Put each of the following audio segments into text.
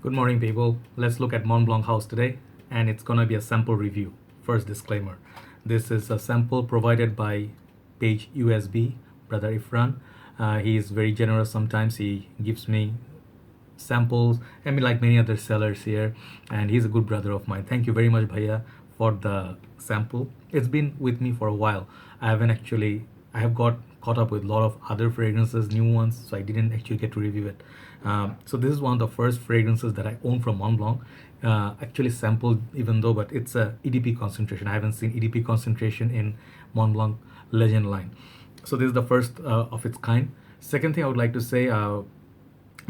Good morning, people. Let's look at Mont Blanc house today, and it's gonna be a sample review. First disclaimer: this is a sample provided by Page USB, Brother Ifran. He is very generous. Sometimes he gives me samples. I mean, like many other sellers here, and he's a good brother of mine. Thank you very much, Bhaiya, for the sample. It's been with me for a while. I haven't actually. I have got caught up with a lot of other fragrances, new ones, so I didn't actually get to review it. So this is one of the first fragrances that I own from Mont Blanc. Actually sampled, even though, but it's a EDP concentration. I haven't seen EDP concentration in Mont Blanc Legend line. So this is the first of its kind. Second thing I would like to say,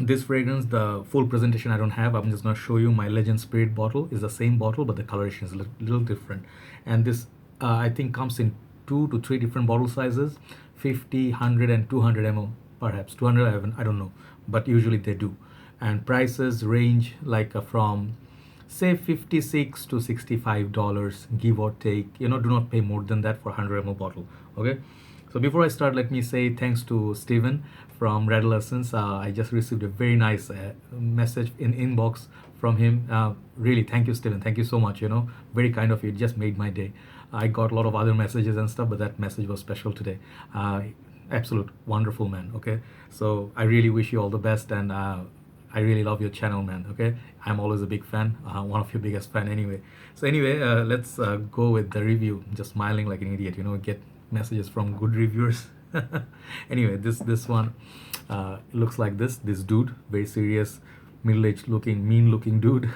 this fragrance, the full presentation I don't have. I'm just going to show you my Legend Spirit bottle. Is the same bottle, but the coloration is a little different. And this, I think, comes in 2 to 3 different bottle sizes, 50, 100, and 200 ml, perhaps 200. I don't know, but usually they do. And prices range like from say $56 to $65, give or take. Do not pay more than that for 100 ml bottle. Okay. So before I start, let me say thanks to Steven from Red Lessons. I just received a very nice message in inbox from him. Really, thank you, Steven. Thank you so much. Very kind of you. It just made my day. I got a lot of other messages and stuff, but that message was special today. Absolute wonderful man. Okay, so I really wish you all the best, and I really love your channel, man. Okay, I'm always a big fan, one of your biggest fan anyway. So anyway, let's go with the review. Just smiling like an idiot, get messages from good reviewers. Anyway, this one looks like this dude, very serious, middle-aged looking, mean looking dude.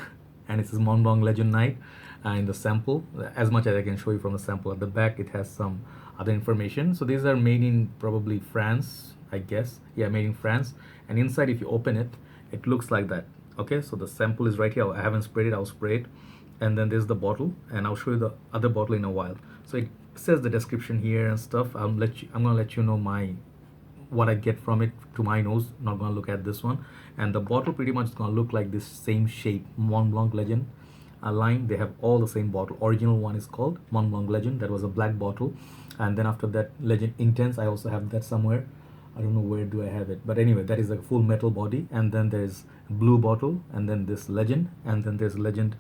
And it says Mont Blanc Legend Night in the sample. As much as I can show you from the sample, at the back it has some other information. So these are made in probably France, I guess. Yeah, made in France. And inside, if you open it, it looks like that. Okay, so the sample is right here. I haven't sprayed it, I'll spray it. And then there's the bottle, and I'll show you the other bottle in a while. So it says the description here and stuff. I'm gonna let you know what I get from it to my nose. Not gonna look at this one. And the bottle pretty much is gonna look like this same shape. Mont Blanc Legend line. They have all the same bottle. Original one is called Mont Blanc Legend. That was a black bottle. And then after that, Legend Intense. I also have that somewhere. I don't know where do I have it, but anyway, that is a full metal body. And then there's blue bottle, and then this Legend, and then there's Legend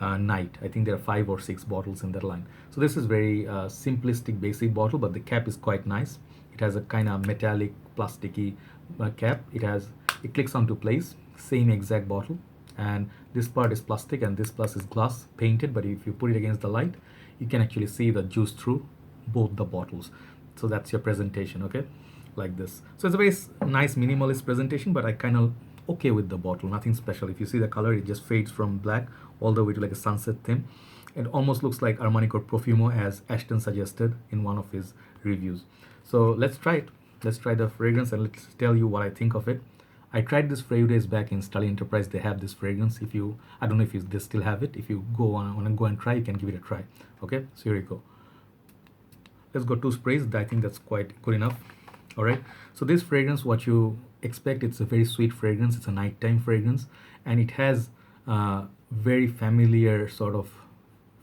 Night. I think there are 5 or 6 bottles in that line. So this is very simplistic, basic bottle, but the cap is quite nice. It has a kind of metallic, plasticky cap. It clicks onto place. Same exact bottle, and this part is plastic, and this plus is glass painted. But if you put it against the light, you can actually see the juice through both the bottles. So that's your presentation. Okay, like this. So it's a very nice minimalist presentation, but I kind of okay with the bottle. Nothing special. If you see the color, it just fades from black all the way to like a sunset theme. It almost looks like Armanico Profumo, as Ashton suggested in one of his reviews. So let's try it. Let's try the fragrance, and let's tell you what I think of it. I tried this few days back in Sterling Enterprise. They have this fragrance. I don't know if they still have it. If you want to go and try, you can give it a try. Okay, so here you go. Let's go 2 sprays. I think that's quite good enough. All right, so this fragrance, what you expect, it's a very sweet fragrance. It's a nighttime fragrance, and it has very familiar sort of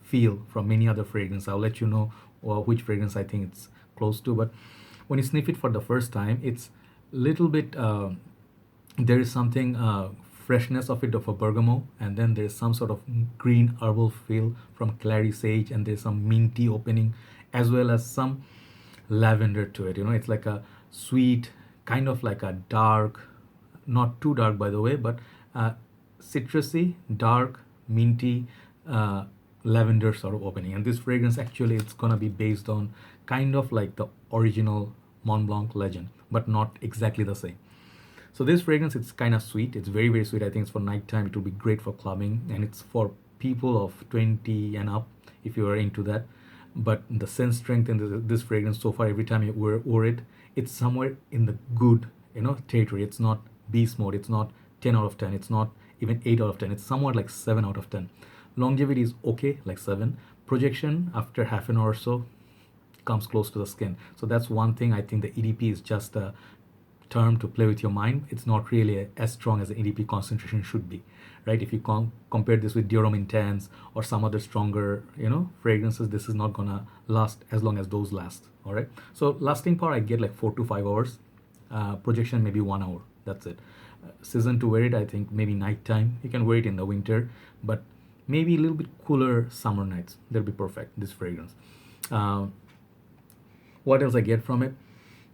feel from many other fragrances. I'll let you know which fragrance I think it's close to. But when you sniff it for the first time, it's little bit there is something freshness of it, of a bergamot, and then there's some sort of green herbal feel from clary sage, and there's some minty opening, as well as some lavender to it. It's like a sweet, kind of like a dark, not too dark by the way, but citrusy, dark, minty, lavender sort of opening. And this fragrance, actually, it's gonna be based on kind of like the original Mont Blanc Legend, but not exactly the same. So this fragrance, it's kind of sweet. It's very, very sweet. I think it's for nighttime. It will be great for clubbing, and it's for people of 20 and up if you are into that. But the sense strength in this fragrance so far, every time you wear it, it's somewhere in the good, territory. It's not beast mode. It's not 10 out of 10. It's not even 8 out of 10. It's somewhat like 7 out of 10. Longevity is okay, like 7. Projection after half an hour or so comes close to the skin. So that's one thing. I think the EDP is just a term to play with your mind. It's not really as strong as the EDP concentration should be, right? If you compare this with Dior Intense or some other stronger, fragrances, this is not gonna last as long as those last. All right. So lasting power, I get like 4 to 5 hours. Projection maybe 1 hour. That's it. season to wear it, I think maybe nighttime. You can wear it in the winter, but maybe a little bit cooler summer nights. That'll be perfect, this fragrance. Uh, what else I get from it?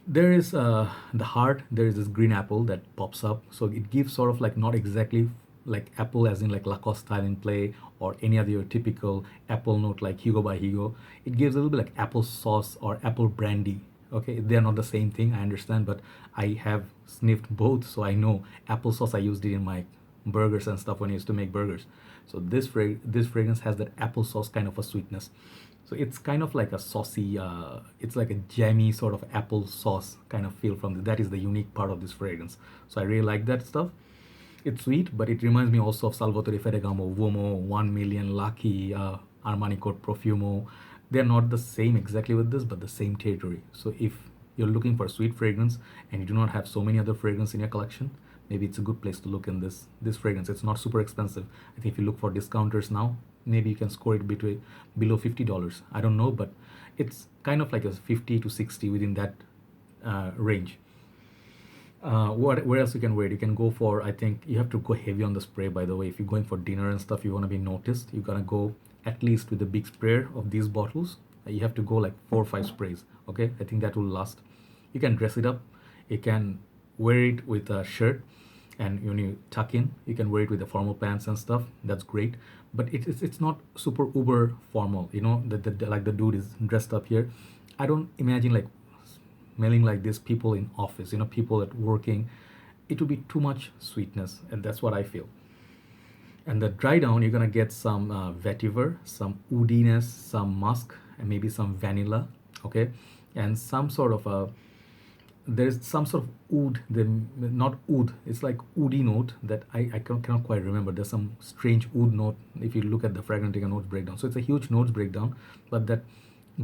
There is the heart. There is this green apple that pops up, so it gives sort of like not exactly like apple as in like Lacoste style in play or any other typical apple note like Hugo by Hugo. It gives a little bit like apple sauce or apple brandy. Okay, they're not the same thing, I understand, but I have sniffed both, so I know applesauce. I used it in my burgers and stuff when I used to make burgers. So this fragrance has that applesauce kind of a sweetness. So it's kind of like a saucy, it's like a jammy sort of apple sauce kind of feel from that is the unique part of this fragrance. So I really like that stuff. It's sweet, but it reminds me also of Salvatore Ferragamo, Uomo, 1 Million, Lucky, Armani Code Profumo. They're not the same exactly with this, but the same territory. So if you're looking for a sweet fragrance and you do not have so many other fragrances in your collection, maybe it's a good place to look in this fragrance. It's not super expensive. I think if you look for discounters now, maybe you can score it between below $50. I don't know, but it's kind of like a 50 to 60 within that range. Where else you can wear it? You can go for, I think you have to go heavy on the spray, by the way. If you're going for dinner and stuff, you want to be noticed, you gotta go at least with the big sprayer of these bottles. You have to go like 4 or 5 sprays. Okay, I think that will last. You can dress it up, you can wear it with a shirt, and when you tuck in, you can wear it with the formal pants and stuff. That's great, but it's not super uber formal, you know, like the dude is dressed up here. I don't imagine like smelling like this people in office, you know, people at working. It would be too much sweetness, and that's what I feel. And the dry down, you're gonna get some vetiver, some woodiness, some musk, and maybe some vanilla. Okay, and some sort of a, there's some sort of oud, not oud, it's like woody note that I cannot quite remember. There's some strange oud note if you look at the Fragrantica notes breakdown. So it's a huge notes breakdown, but that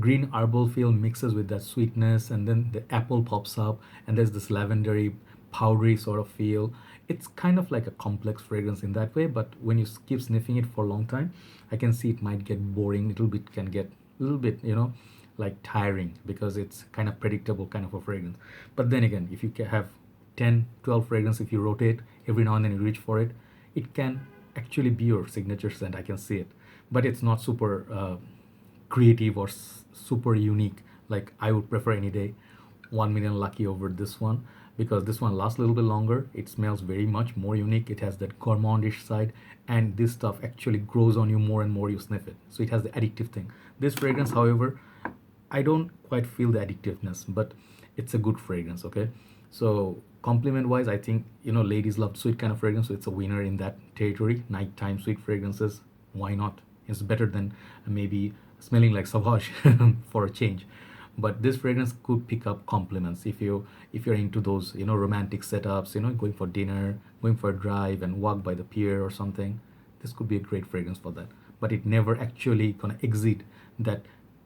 green herbal feel mixes with that sweetness, and then the apple pops up, and there's this lavendery, powdery sort of feel. It's kind of like a complex fragrance in that way, but when you keep sniffing it for a long time, I can see it might get boring, little bit can get a little bit, you know, like tiring, because it's kind of predictable kind of a fragrance. But then again, if you have 10 12 fragrance, if you rotate every now and then, you reach for it, it can actually be your signature scent. I can see it, but it's not super creative or super unique. Like I would prefer any day 1 Million Lucky over this one, because this one lasts a little bit longer. It smells very much more unique. It has that gourmandish side, and this stuff actually grows on you more and more you sniff it. So it has the addictive thing. This fragrance, however, I don't quite feel the addictiveness, but it's a good fragrance. Okay, so compliment wise, I think, you know, ladies love sweet kind of fragrance, so it's a winner in that territory. Nighttime sweet fragrances, why not? It's better than maybe smelling like Sauvage for a change. But this fragrance could pick up compliments if you're into those, you know, romantic setups, you know, going for dinner, going for a drive and walk by the pier or something. This could be a great fragrance for that, but it never actually gonna exceed that.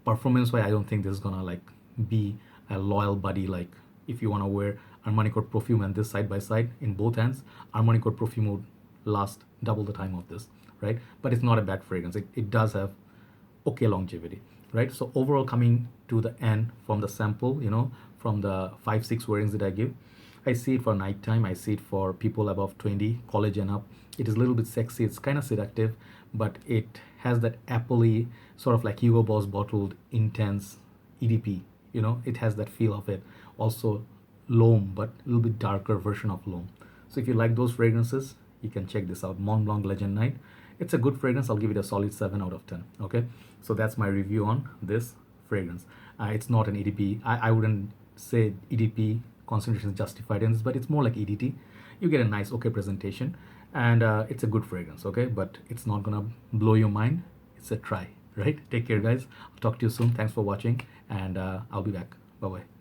Performance wise, I don't think this is gonna like be a loyal buddy. Like if you want to wear Armani Code Perfume and this side by side in both hands, Armani Code Perfume would last double the time of this, right? But it's not a bad fragrance. It does have okay longevity, right? So overall, coming to the end from the sample, you know, from the 5-6 wearings that I give, I see it for nighttime. I see it for people above 20, college and up. It is a little bit sexy. It's kind of seductive, but it has that appley, sort of like Hugo Boss bottled intense EDP. You know, it has that feel of it. Also, L'Homme, but a little bit darker version of L'Homme. So if you like those fragrances, you can check this out. Mont Blanc Legend Night. It's a good fragrance. I'll give it a solid 7 out of 10. Okay, so that's my review on this fragrance. It's not an EDP. I wouldn't say EDP concentration is justified in this, but it's more like EDT. You get a nice, okay presentation, and it's a good fragrance. Okay, but it's not gonna blow your mind. It's a try, right? Take care, guys. I'll talk to you soon. Thanks for watching, and I'll be back. Bye bye.